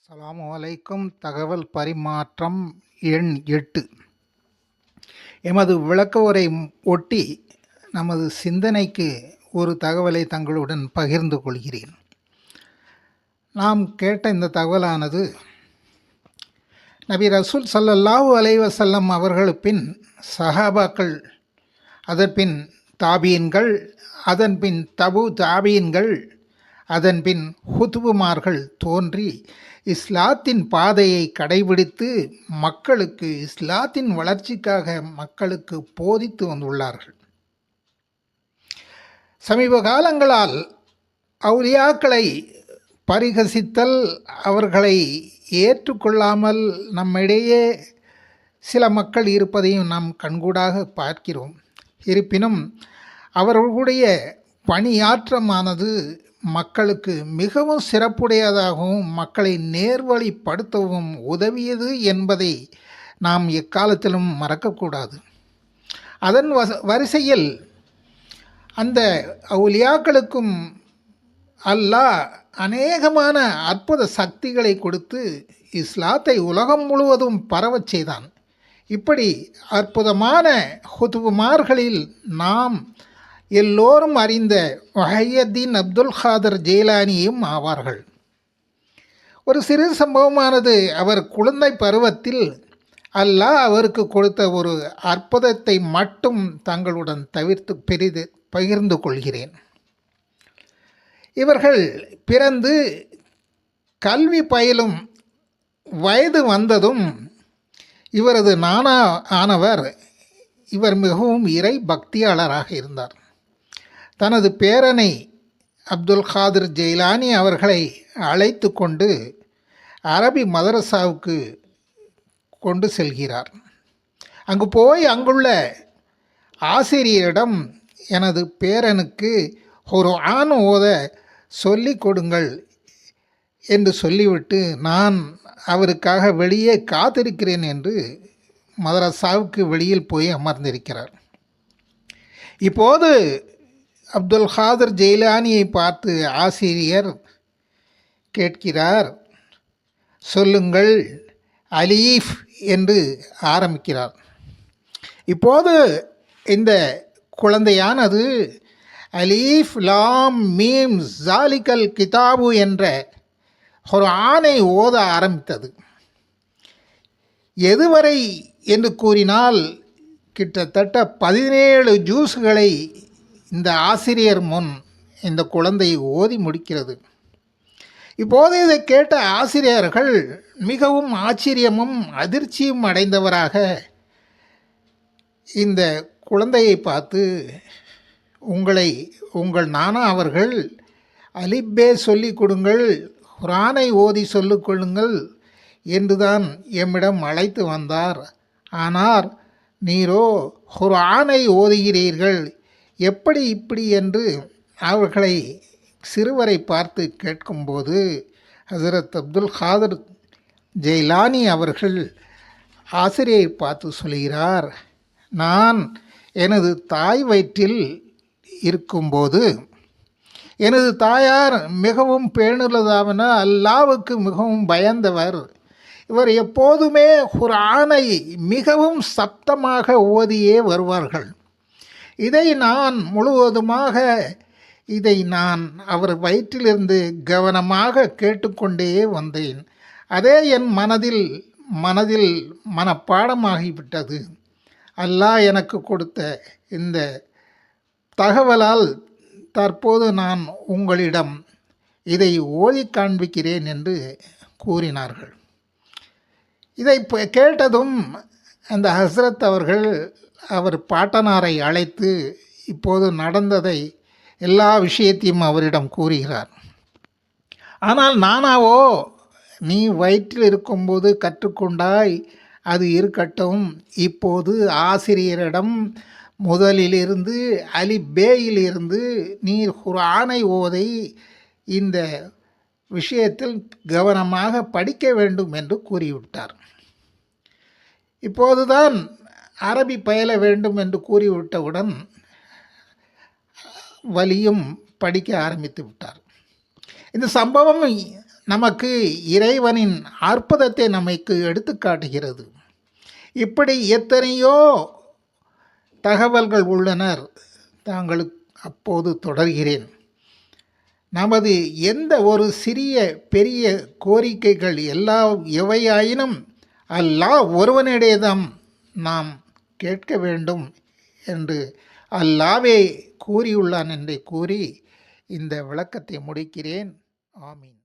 அஸ்ஸலாமு அலைக்கும். தகவல் பரிமாற்றம் எண் 8. எமது விளக்க உரை ஒட்டி நமது சிந்தனைக்கு ஒரு தகவலை தங்களுடன் பகிர்ந்து கொள்கிறேன். நாம் கேட்ட இந்த தகவலானது நபி ரசூல் ஸல்லல்லாஹு அலைஹி வஸல்லம் அவர்கள் பின் சஹாபாக்கள், அதன்பின் தாபீன்கள், அதன்பின் தபு தாபீன்கள், அதன்பின் ஹுதுபுமார்கள் தோன்றி இஸ்லாத்தின் பாதையை கடைபிடித்து மக்களுக்கு இஸ்லாத்தின் வளர்ச்சிக்காக மக்களுக்கு போதித்து வந்துள்ளார்கள். சமீப காலங்களால் அவுலியாக்களை பரிகசித்தல், அவர்களை ஏற்றுக்கொள்ளாமல் நம்மிடையே சில மக்கள் இருப்பதையும் நாம் கண்கூடாக பார்க்கிறோம். இருப்பினும் அவர்களுடைய பணியாற்றமானது மக்களுக்கு மிகவும் சிறப்புடையதாகவும் மக்களை நேர்வழிப்படுத்தவும் உதவியது என்பதை நாம் எக்காலத்திலும் மறக்கக்கூடாது. அதன் வரிசையில் அந்த அவுலியாக்களுக்கும் அல்லாஹ் அநேகமான அற்புத சக்திகளை கொடுத்து இஸ்லாத்தை உலகம் முழுவதும் பரவச் செய்தான். இப்படி அற்புதமான ஹுதுபுமார்களில் நாம் எல்லோரும் அறிந்த முஹையத்தீன் அப்துல் காதர் ஜெயிலானியும் ஆவார்கள். ஒரு சிறு சம்பவமானது அவர் குழந்தை பருவத்தில் அல்லாஹ் அவருக்கு கொடுத்த ஒரு அற்புதத்தை மட்டும் தங்களுடன் பகிர்ந்து கொள்கிறேன். இவர்கள் பிறந்து கல்வி பயிலும் வயது வந்ததும் இவரது நானா ஆனவர் இவர் மிகவும் இறை பக்தியாளராக இருந்தார். தனது பேரனை அப்துல் காதிர் ஜெயிலானி அவர்களை அழைத்து கொண்டு அரபி மதரசாவுக்கு கொண்டு செல்கிறார். அங்கு போய் அங்குள்ள ஆசிரியரிடம் எனது பேரனுக்கு ஒரு ஆண் ஓத சொல்லிக் கொடுங்கள் என்று சொல்லிவிட்டு நான் அவருக்காக வெளியே காத்திருக்கிறேன் என்று மதரசாவுக்கு வெளியில் போய் அமர்ந்திருக்கிறார். இப்போது அப்துல் காதிர் ஜெயிலானியை பார்த்து ஆசிரியர் கேட்கிறார், சொல்லுங்கள் அலீஃப் என்று ஆரம்பிக்கிறார். இப்போது இந்த குழந்தையானது அலீஃப் லாம் மீம் ஜாலிகல் கிதாபு என்ற ஒரு ஆணை ஓத ஆரம்பித்தது. எதுவரை என்று கூறினால் கிட்டத்தட்ட 17 ஜூஸ்களை இந்த ஆசிரியர் முன் இந்த குழந்தை ஓதி முடிக்கிறது. இப்போது இதை கேட்ட ஆசிரியர்கள் மிகவும் ஆச்சரியமும் அதிர்ச்சியும் அடைந்தவராக இந்த குழந்தையை பார்த்து, உங்கள் நானா அவர்கள் அலிப்பே சொல்லிக் கொடுங்கள், குர்ஆனை ஓதி சொல்லிக் கொள்ளுங்கள் என்றுதான் எம்மிடம் அழைத்து வந்தார். ஆனால் நீரோ குர்ஆனை ஓதுகிறீர்கள், எப்படி இப்படி என்று அவர்களை சிறுவரை பார்த்து கேட்கும்போது ஹசரத் அப்துல் காதிர் ஜெயிலானி அவர்கள் ஆசிரியை பார்த்து சொல்கிறார், நான் எனது தாய் வயிற்றில் இருக்கும்போது எனது தாயார் மிகவும் பேணுள்ளதாவன அல்லாவுக்கு மிகவும் பயந்தவர். இவர் எப்போதுமே குர்ஆனை மிகவும் சப்தமாக ஓதியே வருவார்கள். இதை நான் அவர் வயிற்றிலிருந்து கவனமாக கேட்டுக்கொண்டே வந்தேன். அதே என் மனதில் மனப்பாடமாகிவிட்டது. அல்லாஹ் எனக்கு கொடுத்த இந்த தகவலால் தற்போது நான் உங்களிடம் இதை ஓதி காண்பிக்கிறேன் என்று கூறினார்கள். இதை கேட்டதும் அந்த ஹஸ்ரத் அவர்கள் அவர் பாட்டனாரை அழைத்து இப்போது நடந்ததை எல்லா விஷயத்தையும் அவரிடம் கூறுகிறார். ஆனால் நானாவோ, நீ வயிற்றில் இருக்கும்போது கற்றுக்கொண்டாய், அது இருக்கட்டும், இப்போது ஆசிரியரிடம் முதலிலிருந்து அலிபேயிலிருந்து நீர் குர்ஆனை ஓதை இந்த விஷயத்தில் கவனமாக படிக்க வேண்டும் என்று கூறிவிட்டார். இப்போதுதான் அரபி பயில வேண்டும் என்று கூறிவிட்டவுடன் வலியும் படிக்க ஆரம்பித்து விட்டார். இந்த சம்பவம் நமக்கு இறைவனின் அற்புதத்தை நமக்கு எடுத்துக்காட்டுகிறது. இப்படி எத்தனையோ தகவல்கள் உள்ளனர். தாங்களுக்கு அப்போது தொடர்கிறேன். நமது எந்த ஒரு சிறிய பெரிய கோரிக்கைகள் எவையாயினும் அல்லாஹ் ஒருவனிடையேதான் நாம் கேட்க வேண்டும் என்று அல்லாஹ்வே கூறியுள்ளான் என்று கூறி இந்த விளக்கத்தை முடிக்கிறேன். ஆமீன்.